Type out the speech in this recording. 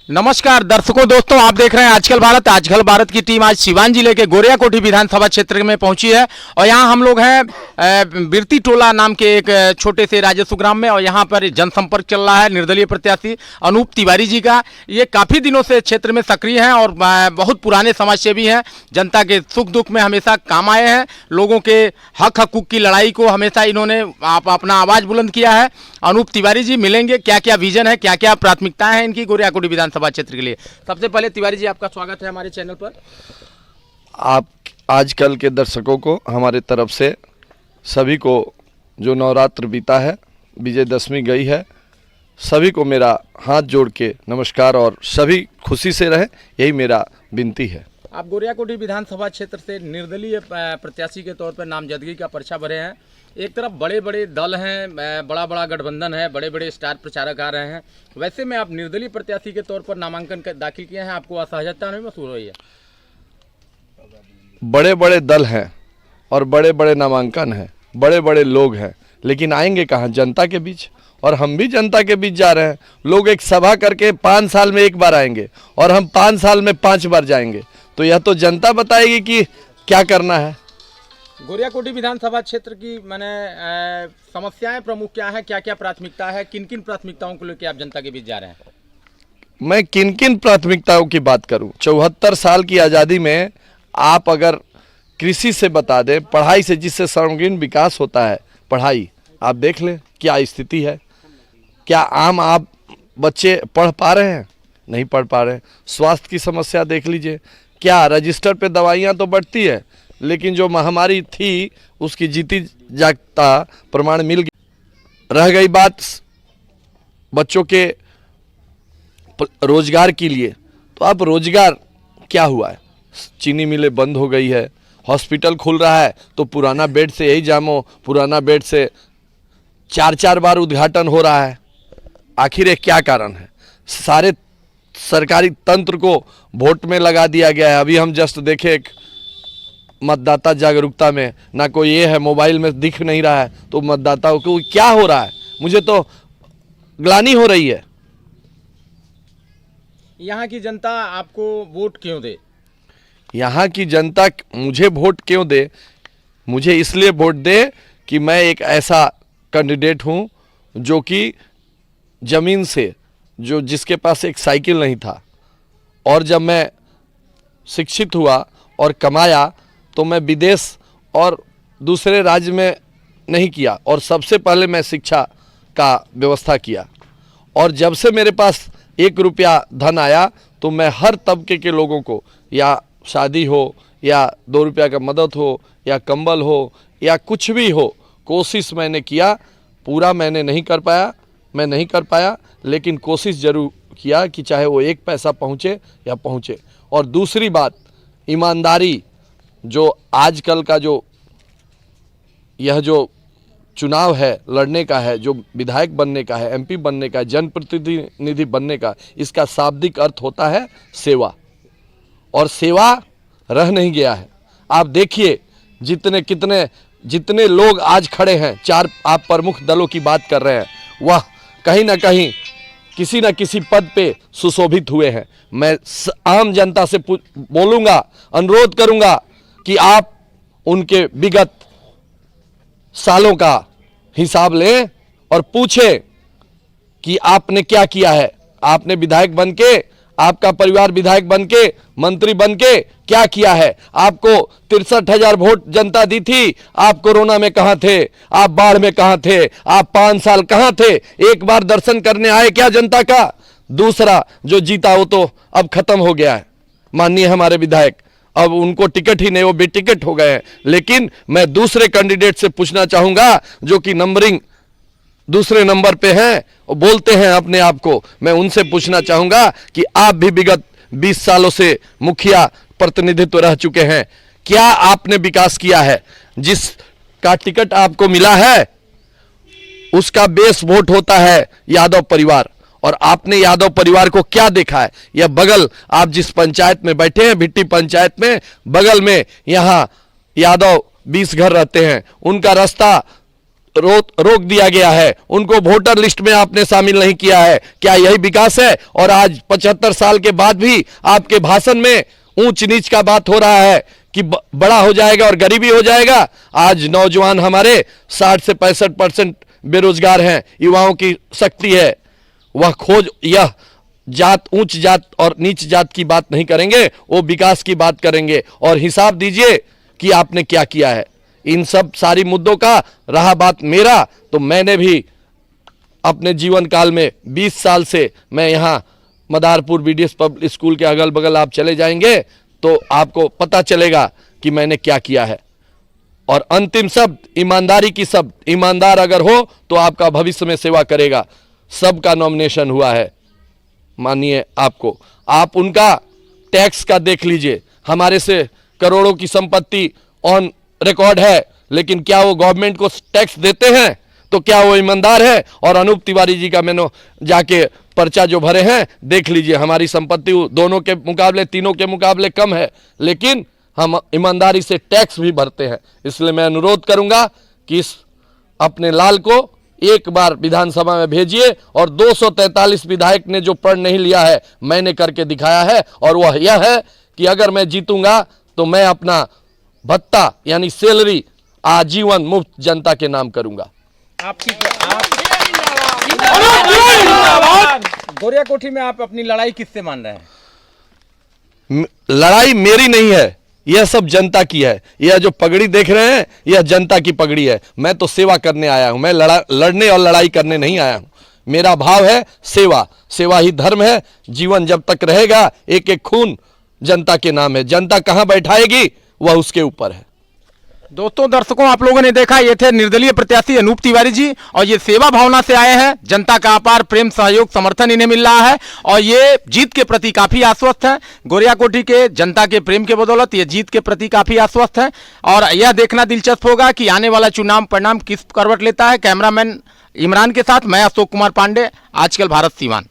नमस्कार दर्शकों दोस्तों, आप देख रहे हैं आजकल भारत। आजकल भारत की टीम आज सिवान जिले के गोरियाकोठी विधानसभा क्षेत्र में पहुंची है और यहां हम लोग हैं बिरती टोला नाम के एक छोटे से राजस्व ग्राम में और यहां पर जनसंपर्क चल रहा है निर्दलीय प्रत्याशी अनूप तिवारी जी का। ये काफ़ी दिनों से क्षेत्र में सक्रिय हैं और बहुत पुराने समाजसेवी हैं। जनता के सुख दुख में हमेशा काम आए हैं। लोगों के हक हकूक़ की लड़ाई को हमेशा इन्होंने अपना आवाज़ बुलंद किया है। अनूप तिवारी जी मिलेंगे, क्या क्या विजन है, क्या क्या प्राथमिकताएं हैं इनकी गोरियाकोठी विधानसभा क्षेत्र के लिए। सबसे पहले तिवारी जी आपका स्वागत है हमारे चैनल पर। आप आजकल के दर्शकों को हमारे तरफ से सभी को जो नवरात्र बीता है, विजयदशमी गई है, सभी को मेरा हाथ जोड़ के नमस्कार और सभी खुशी से रहें, यही मेरा विनती है। आप गोरियाकोठी विधानसभा क्षेत्र से निर्दलीय प्रत्याशी के तौर पर नामजदगी का पर्चा भरे हैं। एक तरफ बड़े बड़े दल हैं, बड़ा बड़ा गठबंधन है, बड़े बड़े स्टार प्रचारक आ रहे हैं। वैसे में आप निर्दलीय प्रत्याशी के तौर पर नामांकन दाखिल किए हैं, आपको असहजता नहीं महसूस हो रही है? बड़े बड़े दल हैं और बड़े बड़े नामांकन हैं, बड़े बड़े लोग हैं, लेकिन आएंगे कहाँ? जनता के बीच। और हम भी जनता के बीच जा रहे हैं। लोग एक सभा करके 5 साल में एक बार आएंगे और हम 5 साल में 5 बार जाएंगे, तो यह तो जनता बताएगी कि क्या करना है। गोरियाकोठी विधानसभा क्षेत्र की समस्याएं प्रमुख क्या है, क्या क्या प्राथमिकता है, किन किन प्राथमिकताओं को लेकर आप जनता के बीच जा रहे हैं? मैं किन किन प्राथमिकताओं की बात करूं? 74 साल की आज़ादी में आप अगर कृषि से बता दें, पढ़ाई से जिससे सर्वांगीण विकास होता है, पढ़ाई आप देख लें क्या स्थिति है। क्या आम आप बच्चे पढ़ पा रहे हैं? नहीं पढ़ पा रहे। स्वास्थ्य की समस्या देख लीजिए, क्या रजिस्टर पे दवाइयाँ तो बढ़ती है, लेकिन जो महामारी थी उसकी जीती जागता प्रमाण मिल गया। रह गई बात बच्चों के रोजगार के लिए, तो अब रोजगार क्या हुआ है? चीनी मिलें बंद हो गई है, हॉस्पिटल खुल रहा है तो पुराना बेड से यही जामो, पुराना बेड से 4-4 बार उद्घाटन हो रहा है। आखिर ये क्या कारण है? सारे सरकारी तंत्र को वोट में लगा दिया गया है। अभी हम जस्ट देखे एक मतदाता जागरूकता में, ना कोई ये है, मोबाइल में दिख नहीं रहा है, तो मतदाताओं को क्या हो रहा है? मुझे तो ग्लानि हो रही है। यहाँ की जनता आपको वोट क्यों दे? यहाँ की जनता मुझे वोट क्यों दे? मुझे इसलिए वोट दे कि मैं एक ऐसा कैंडिडेट हूँ जो कि ज़मीन से, जो जिसके पास एक साइकिल नहीं था, और जब मैं शिक्षित हुआ और कमाया तो मैं विदेश और दूसरे राज्य में नहीं किया, और सबसे पहले मैं शिक्षा का व्यवस्था किया। और जब से मेरे पास 1 रुपया धन आया तो मैं हर तबके के लोगों को, या शादी हो या 2 रुपया का मदद हो या कंबल हो या कुछ भी हो, कोशिश मैंने किया। पूरा मैंने नहीं कर पाया, लेकिन कोशिश जरूर किया कि चाहे वो 1 पैसा पहुँचे या पहुँचे। और दूसरी बात, ईमानदारी। जो आजकल का जो यह जो चुनाव है, लड़ने का है, जो विधायक बनने का है, MP बनने का है, जनप्रतिनिधि बनने का, इसका शाब्दिक अर्थ होता है सेवा, और सेवा रह नहीं गया है। आप देखिए जितने लोग आज खड़े हैं, 4 आप प्रमुख दलों की बात कर रहे हैं, वह कहीं ना कहीं किसी न किसी पद पे सुशोभित हुए हैं। मैं आम जनता से बोलूँगा, अनुरोध करूँगा कि आप उनके विगत सालों का हिसाब लें और पूछें कि आपने क्या किया है। आपने विधायक बनके, आपका परिवार विधायक बनके, मंत्री बनके क्या किया है? आपको 63,000 वोट जनता दी थी। आप कोरोना में कहाँ थे? आप बाढ़ में कहाँ थे? आप 5 साल कहाँ थे? एक बार दर्शन करने आए क्या जनता का? दूसरा, जो जीता वो तो अब खत्म हो गया है, माननीय हमारे विधायक, अब उनको टिकट ही नहीं, वो बेटिकट हो गए हैं। लेकिन मैं दूसरे कैंडिडेट से पूछना चाहूंगा जो कि नंबरिंग दूसरे नंबर पे हैं और बोलते हैं अपने आप को, मैं उनसे पूछना चाहूंगा कि आप भी विगत 20 सालों से मुखिया प्रतिनिधित्व रह चुके हैं, क्या आपने विकास किया है? जिसका टिकट आपको मिला है उसका बेस वोट होता है यादव परिवार, और आपने यादव परिवार को क्या देखा है? यह बगल, आप जिस पंचायत में बैठे हैं, भिट्टी पंचायत में, बगल में यहाँ यादव 20 घर रहते हैं, उनका रास्ता रोक दिया गया है, उनको वोटर लिस्ट में आपने शामिल नहीं किया है। क्या यही विकास है? और आज 75 साल के बाद भी आपके भाषण में ऊंच नीच का बात हो रहा है कि बड़ा हो जाएगा और गरीबी हो जाएगा। आज नौजवान हमारे 60 से 65% बेरोजगार हैं। युवाओं की शक्ति है, वह खोज यह जात, ऊंच जात और नीच जात की बात नहीं करेंगे, वो विकास की बात करेंगे। और हिसाब दीजिए कि आपने क्या किया है। इन सब सारी मुद्दों का रहा बात मेरा, तो मैंने भी अपने जीवन काल में 20 साल से मैं यहाँ मदारपुर बीडीएस पब्लिक स्कूल के अगल बगल आप चले जाएंगे तो आपको पता चलेगा कि मैंने क्या किया है। और अंतिम शब्द ईमानदारी की शब्द, ईमानदार अगर हो तो आपका भविष्य में सेवा करेगा। सबका नॉमिनेशन हुआ है, मानिए आपको, आप उनका टैक्स का देख लीजिए। हमारे से करोड़ों की संपत्ति ऑन रिकॉर्ड है, लेकिन क्या वो गवर्नमेंट को टैक्स देते हैं? तो क्या वो ईमानदार है? और अनूप तिवारी जी का मैंने जाके पर्चा जो भरे हैं देख लीजिए, हमारी संपत्ति दोनों के मुकाबले, तीनों के मुकाबले कम है, लेकिन हम ईमानदारी से टैक्स भी भरते हैं। इसलिए मैं अनुरोध करूंगा कि इस अपने लाल को एक बार विधानसभा में भेजिए। और 243 विधायक ने जो प्रण नहीं लिया है, मैंने करके दिखाया है, और वह यह है कि अगर मैं जीतूंगा तो मैं अपना भत्ता यानी सैलरी आजीवन मुफ्त जनता के नाम करूंगा। गोरिया कोठी में आप अपनी लड़ाई किससे मान रहे हैं? लड़ाई मेरी नहीं है, यह सब जनता की है। यह जो पगड़ी देख रहे हैं, यह जनता की पगड़ी है। मैं तो सेवा करने आया हूं, मैं लड़ने और लड़ाई करने नहीं आया हूं। मेरा भाव है सेवा, सेवा ही धर्म है। जीवन जब तक रहेगा, एक एक खून जनता के नाम है। जनता कहां बैठाएगी वह उसके ऊपर है। दोस्तों, दर्शकों, आप लोगों ने देखा, ये थे निर्दलीय प्रत्याशी अनूप तिवारी जी, और ये सेवा भावना से आए हैं। जनता का अपार प्रेम, सहयोग, समर्थन इन्हें मिल रहा है, और ये जीत के प्रति काफी आश्वस्त है। गोरिया कोठी के जनता के प्रेम के बदौलत ये जीत के प्रति काफी आश्वस्त है। और यह देखना दिलचस्प होगा कि आने वाला चुनाव परिणाम किस करवट लेता है। कैमरामैन इमरान के साथ मैं अशोक कुमार पांडे, आजकल भारत सीवान।